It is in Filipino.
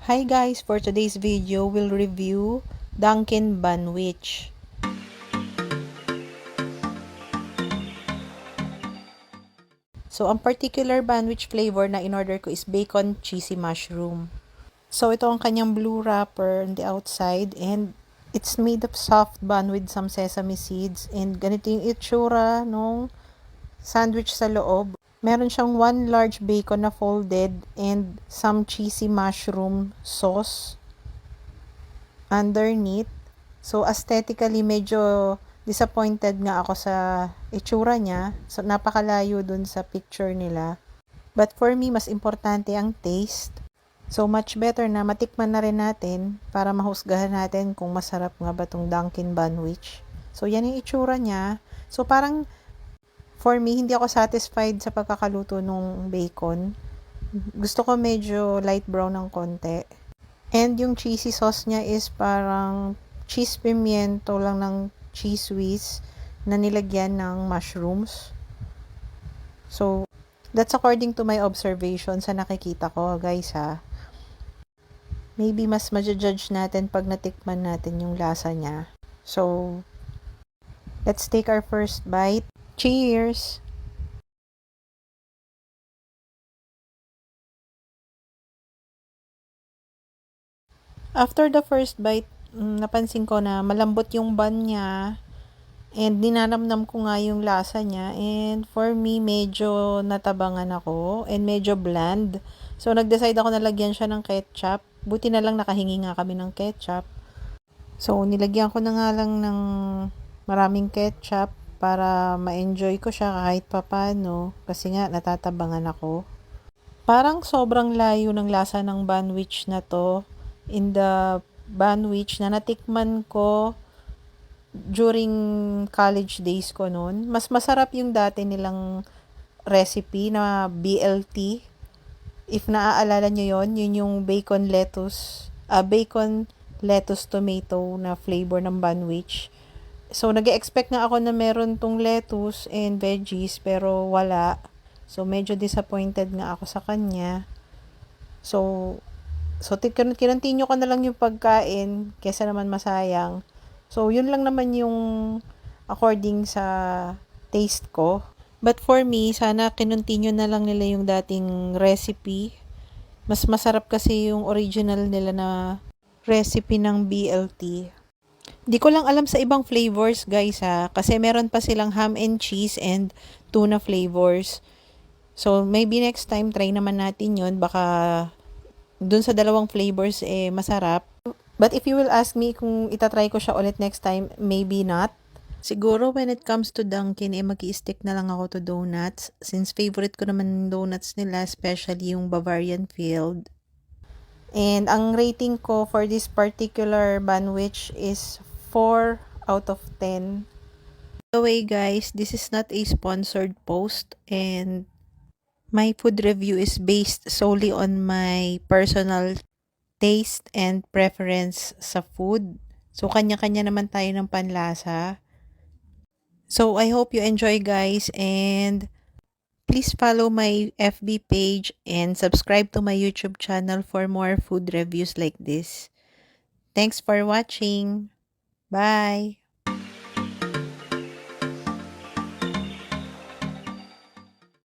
Hi guys, for today's video, we'll review Dunkin' Banwich. So, ang particular Banwich flavor na in-order ko is bacon cheesy mushroom. So, ito ang kanyang blue wrapper on the outside and it's made of soft bun with some sesame seeds and ganito yung itsura nung sandwich sa loob. Meron siyang one large bacon na folded and some cheesy mushroom sauce underneath. So, aesthetically, medyo disappointed nga ako sa itsura niya. So, napakalayo dun sa picture nila. But for me, mas importante ang taste. So, much better na matikman na rin natin para mahusgahan natin kung masarap nga ba itong Dunkin' Banwich. So, yan yung itsura niya. So, parang for me, hindi ako satisfied sa pagkakaluto ng bacon. Gusto ko medyo light brown ng konti. And yung cheesy sauce niya is parang cheese pimiento lang ng cheese whiz na nilagyan ng mushrooms. So, that's according to my observation sa nakikita ko, guys ha. Maybe mas ma-judge natin pag natikman natin yung lasa niya. So, let's take our first bite. Cheers! After the first bite, napansin ko na malambot yung bun niya. And ninanamnam ko nga yung lasa niya. And for me, medyo natabangan ako. And medyo bland. So, nag-decide ako na lagyan siya ng ketchup. Buti na lang nakahingi nga kami ng ketchup. So, nilagyan ko na nga lang ng maraming ketchup para ma-enjoy ko siya kahit papano. Kasi nga, natatabangan ako. Parang sobrang layo ng lasa ng Banwich na to. In the Banwich na natikman ko during college days ko noon, mas masarap yung dati nilang recipe na BLT. If naaalala nyo yun yung bacon, lettuce, tomato na flavor ng Banwich. So, nag-expect nga ako na meron tong lettuce and veggies, pero wala. So, medyo disappointed nga ako sa kanya. So, kinontinue ko na lang yung pagkain kesa naman masayang. So, yun lang naman yung according sa taste ko. But for me, sana kinontinue na lang nila yung dating recipe. Mas masarap kasi yung original nila na recipe ng BLT. Di ko lang alam sa ibang flavors, guys ha. Kasi meron pa silang ham and cheese and tuna flavors. So, maybe next time, try naman natin yun. Baka dun sa dalawang flavors, masarap. But if you will ask me kung itatry ko siya ulit next time, maybe not. Siguro when it comes to Dunkin', mag-i-stick na lang ako to donuts. Since favorite ko naman donuts nila, especially yung Bavarian Field. And ang rating ko for this particular Banwich is 4 out of 10. By the way guys, this is not a sponsored post and my food review is based solely on my personal taste and preference sa food. So, kanya-kanya naman tayo ng panlasa. So, I hope you enjoy guys and please follow my FB page and subscribe to my YouTube channel for more food reviews like this. Thanks for watching. Bye!